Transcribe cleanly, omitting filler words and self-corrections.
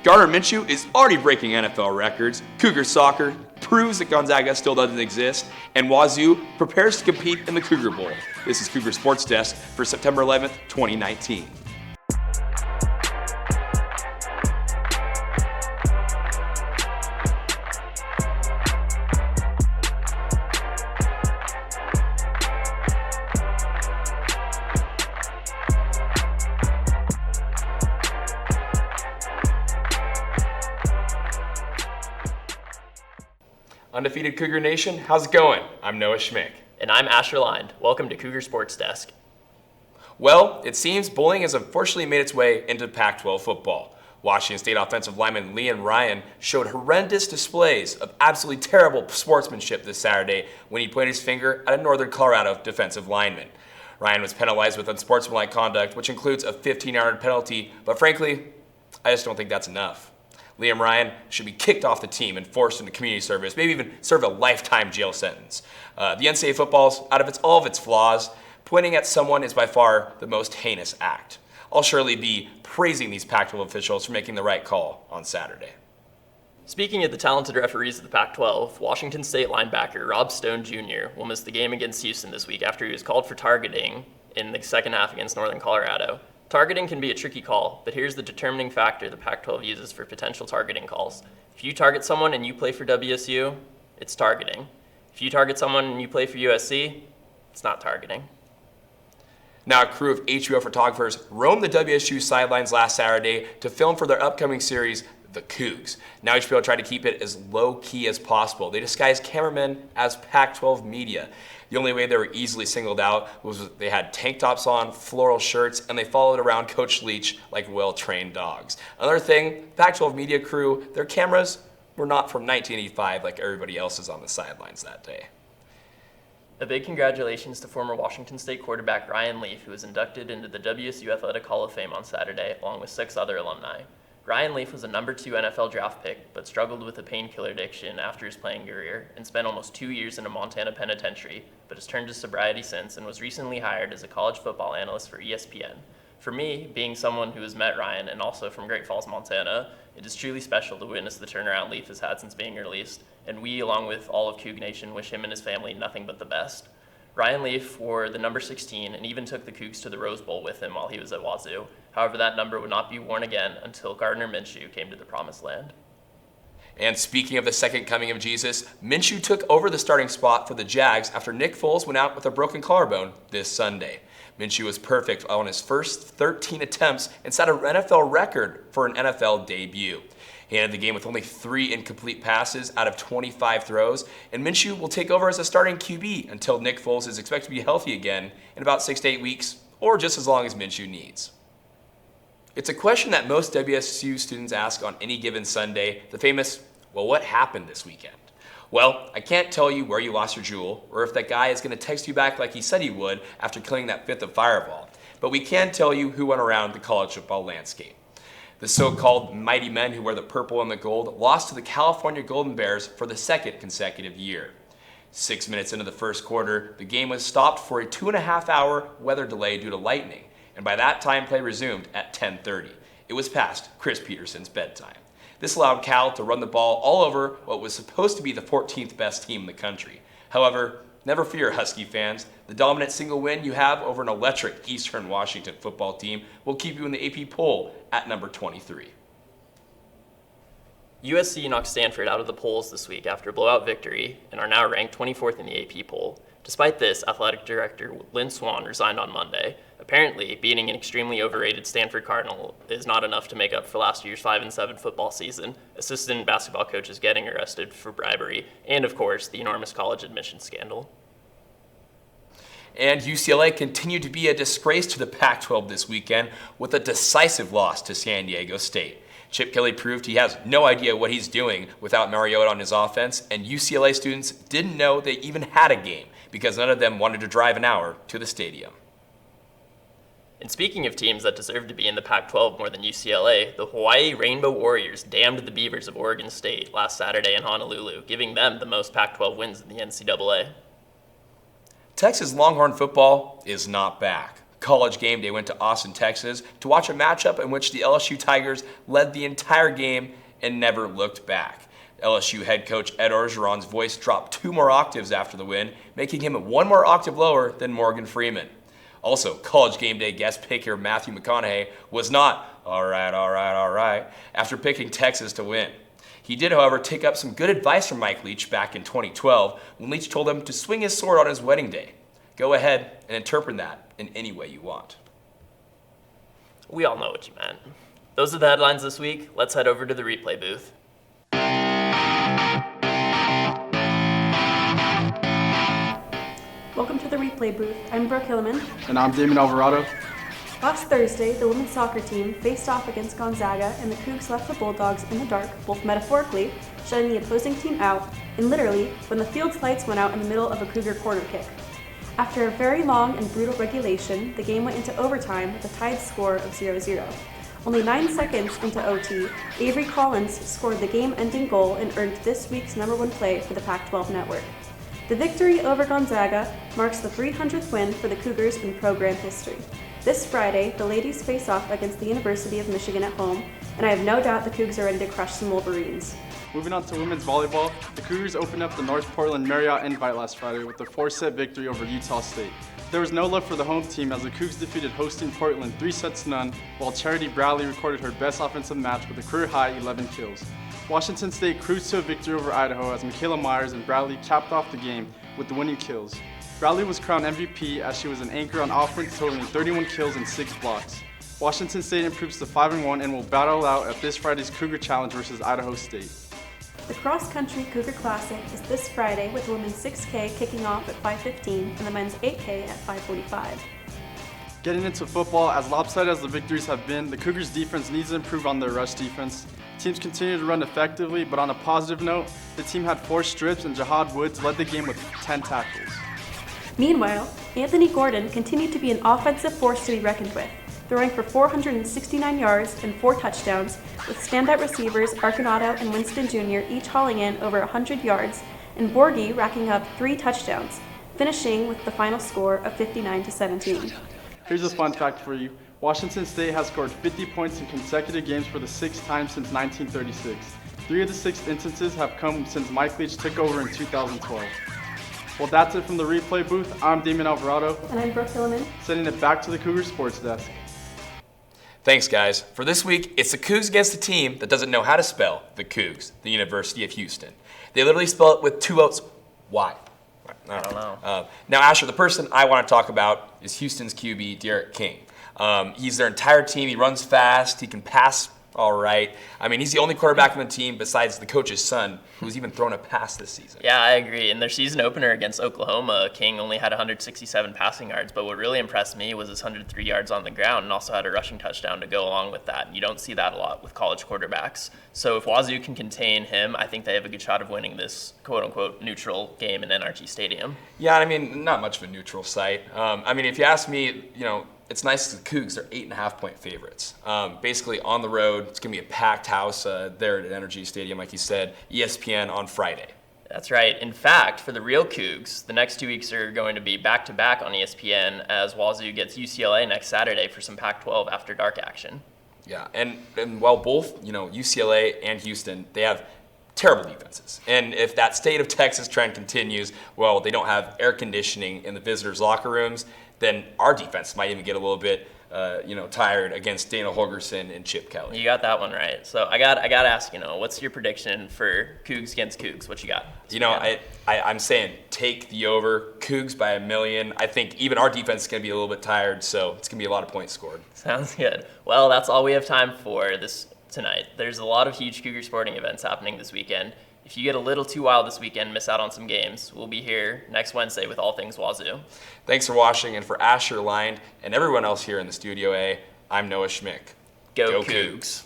Gardner Minshew is already breaking NFL records. Cougar soccer proves that Gonzaga still doesn't exist. And Wazoo prepares to compete in the Cougar Bowl. This is Cougar Sports Desk for September 11th, 2019. Undefeated Cougar Nation, how's it going? I'm Noah Schmick. And I'm Asher Lind. Welcome to Cougar Sports Desk. Well, it seems bullying has unfortunately made its way into Pac-12 football. Washington State offensive lineman Liam Ryan showed horrendous displays of absolutely terrible sportsmanship this Saturday when he pointed his finger at a Northern Colorado defensive lineman. Ryan was penalized with unsportsmanlike conduct, which includes a 15-yard penalty, but frankly, I just don't think that's enough. Liam Ryan should be kicked off the team and forced into community service, maybe even serve a lifetime jail sentence. The NCAA football, out of all of its flaws, pointing at someone is by far the most heinous act. I'll surely be praising these Pac-12 officials for making the right call on Saturday. Speaking of the talented referees of the Pac-12, Washington State linebacker Rob Stone Jr. will miss the game against Houston this week after he was called for targeting in the second half against Northern Colorado. Targeting can be a tricky call, but here's the determining factor the Pac-12 uses for potential targeting calls. If you target someone and you play for WSU, it's targeting. If you target someone and you play for USC, it's not targeting. Now, a crew of HBO photographers roamed the WSU sidelines last Saturday to film for their upcoming series, The Cougs. Now HBO tried to keep it as low-key as possible. They disguised cameramen as Pac-12 media. The only way they were easily singled out was they had tank tops on, floral shirts, and they followed around Coach Leach like well-trained dogs. Another thing, Pac-12 media crew, their cameras were not from 1985 like everybody else's on the sidelines that day. A big congratulations to former Washington State quarterback Ryan Leaf, who was inducted into the WSU Athletic Hall of Fame on Saturday, along with 6 other alumni. Ryan Leaf was a number 2 NFL draft pick, but struggled with a painkiller addiction after his playing career and spent almost 2 years in a Montana penitentiary, but has turned to sobriety since and was recently hired as a college football analyst for ESPN. For me, being someone who has met Ryan and also from Great Falls, Montana, it is truly special to witness the turnaround Leaf has had since being released, and we, along with all of Coug Nation, wish him and his family nothing but the best. Ryan Leaf wore the number 16 and even took the Cougs to the Rose Bowl with him while he was at Wazoo. However, that number would not be worn again until Gardner Minshew came to the Promised Land. And speaking of the second coming of Jesus, Minshew took over the starting spot for the Jags after Nick Foles went out with a broken collarbone this Sunday. Minshew was perfect on his first 13 attempts and set an NFL record for an NFL debut. He ended the game with only 3 incomplete passes out of 25 throws, and Minshew will take over as a starting QB until Nick Foles is expected to be healthy again in about 6 to 8 weeks, or just as long as Minshew needs. It's a question that most WSU students ask on any given Sunday, the famous, well, what happened this weekend? Well, I can't tell you where you lost your jewel, or if that guy is going to text you back like he said he would after killing that 5th of Fireball, but we can tell you who went around the college football landscape. The so-called mighty men who wear the purple and the gold lost to the California Golden Bears for the second consecutive year. 6 minutes into the first quarter, the game was stopped for a 2.5-hour weather delay due to lightning, and by that time play resumed at 10:30. It was past Chris Peterson's bedtime. This allowed Cal to run the ball all over what was supposed to be the 14th best team in the country. However, never fear, Husky fans. The dominant single win you have over an electric Eastern Washington football team will keep you in the AP poll at number 23. USC knocked Stanford out of the polls this week after a blowout victory and are now ranked 24th in the AP poll. Despite this, athletic director Lynn Swann resigned on Monday. Apparently, beating an extremely overrated Stanford Cardinal is not enough to make up for last year's 5-7 football season, assistant basketball coaches getting arrested for bribery, and of course, the enormous college admissions scandal. And UCLA continued to be a disgrace to the Pac-12 this weekend with a decisive loss to San Diego State. Chip Kelly proved he has no idea what he's doing without Mariota on his offense, and UCLA students didn't know they even had a game because none of them wanted to drive an hour to the stadium. And speaking of teams that deserve to be in the Pac-12 more than UCLA, the Hawaii Rainbow Warriors damned the Beavers of Oregon State last Saturday in Honolulu, giving them the most Pac-12 wins in the NCAA. Texas Longhorn football is not back. College Game Day went to Austin, Texas to watch a matchup in which the LSU Tigers led the entire game and never looked back. LSU head coach Ed Orgeron's voice dropped 2 more octaves after the win, making him 1 more octave lower than Morgan Freeman. Also, College Game Day guest picker Matthew McConaughey was not all right after picking Texas to win. He did, however, take up some good advice from Mike Leach back in 2012 when Leach told him to swing his sword on his wedding day. Go ahead and interpret that in any way you want. We all know what you meant. Those are the headlines this week. Let's head over to the replay booth. Welcome to the replay booth. I'm Brooke Hilleman. And I'm Damon Alvarado. Last Thursday, the women's soccer team faced off against Gonzaga, and the Cougs left the Bulldogs in the dark, both metaphorically, shutting the opposing team out, and literally, when the field's lights went out in the middle of a Cougar corner kick. After a very long and brutal regulation, the game went into overtime with a tied score of 0-0. Only 9 seconds into OT, Avery Collins scored the game-ending goal and earned this week's #1 play for the Pac-12 network. The victory over Gonzaga marks the 300th win for the Cougars in program history. This Friday, the ladies face off against the University of Michigan at home, and I have no doubt the Cougs are ready to crush some Wolverines. Moving on to women's volleyball, the Cougars opened up the North Portland Marriott Invite last Friday with a 4-set victory over Utah State. There was no love for the home team as the Cougs defeated hosting Portland 3-0, while Charity Bradley recorded her best offensive match with a career-high 11 kills. Washington State cruised to a victory over Idaho as Michaela Myers and Bradley capped off the game with the winning kills. Bradley was crowned MVP as she was an anchor on offense, totaling 31 kills and 6 blocks. Washington State improves to 5-1 and will battle out at this Friday's Cougar Challenge versus Idaho State. The Cross Country Cougar Classic is this Friday with the women's 6K kicking off at 5:15 and the men's 8K at 5:45. Getting into football, as lopsided as the victories have been, the Cougars' defense needs to improve on their rush defense. Teams continue to run effectively, but on a positive note, the team had 4 strips and Jahad Woods led the game with 10 tackles. Meanwhile, Anthony Gordon continued to be an offensive force to be reckoned with, throwing for 469 yards and 4 touchdowns, with standout receivers Arconato and Winston Jr. each hauling in over 100 yards, and Borghi racking up 3 touchdowns, finishing with the final score of 59-17. Here's a fun fact for you. Washington State has scored 50 points in consecutive games for the 6th time since 1936. 3 of the 6 instances have come since Mike Leach took over in 2012. Well, that's it from the replay booth. I'm Damon Alvarado. And I'm Brooke Hilleman. Sending it back to the Cougar Sports Desk. Thanks, guys. For this week, it's the Cougs against the team that doesn't know how to spell the Cougs, the University of Houston. They literally spell it with 2 O's. Why? I don't know. Now, Asher, the person I want to talk about is Houston's QB, Derek King. He's their entire team. He runs fast. He can pass all right. I mean, he's the only quarterback on the team besides the coach's son who's even thrown a pass this season. Yeah, I agree. In their season opener against Oklahoma, King only had 167 passing yards, but what really impressed me was his 103 yards on the ground and also had a rushing touchdown to go along with that. You don't see that a lot with college quarterbacks. So if Wazoo can contain him, I think they have a good shot of winning this quote-unquote neutral game in NRG Stadium. Yeah, I mean, not much of a neutral site. I mean, if you ask me, it's nice that the Cougs, they're 8.5-point favorites. Basically, on the road, it's going to be a packed house there at NRG Stadium, like you said, ESPN on Friday. That's right. In fact, for the real Cougs, the next 2 weeks are going to be back-to-back on ESPN as Wazoo gets UCLA next Saturday for some Pac-12 after dark action. Yeah, and while both, UCLA and Houston, they have terrible defenses. And if that state of Texas trend continues, well, they don't have air conditioning in the visitors' locker rooms, then our defense might even get a little bit, tired against Dana Holgerson and Chip Kelly. You got that one right. So I got to ask, what's your prediction for Cougs against Cougs? What you got? I'm saying take the over, Cougs by 1 million. I think even our defense is going to be a little bit tired, so it's going to be a lot of points scored. Sounds good. Well, that's all we have time for tonight. There's a lot of huge Cougar sporting events happening this weekend. If you get a little too wild this weekend, miss out on some games, we'll be here next Wednesday with all things Wazoo. Thanks for watching, and for Asher Lind and everyone else here in the Studio A, I'm Noah Schmick. Go Cougs.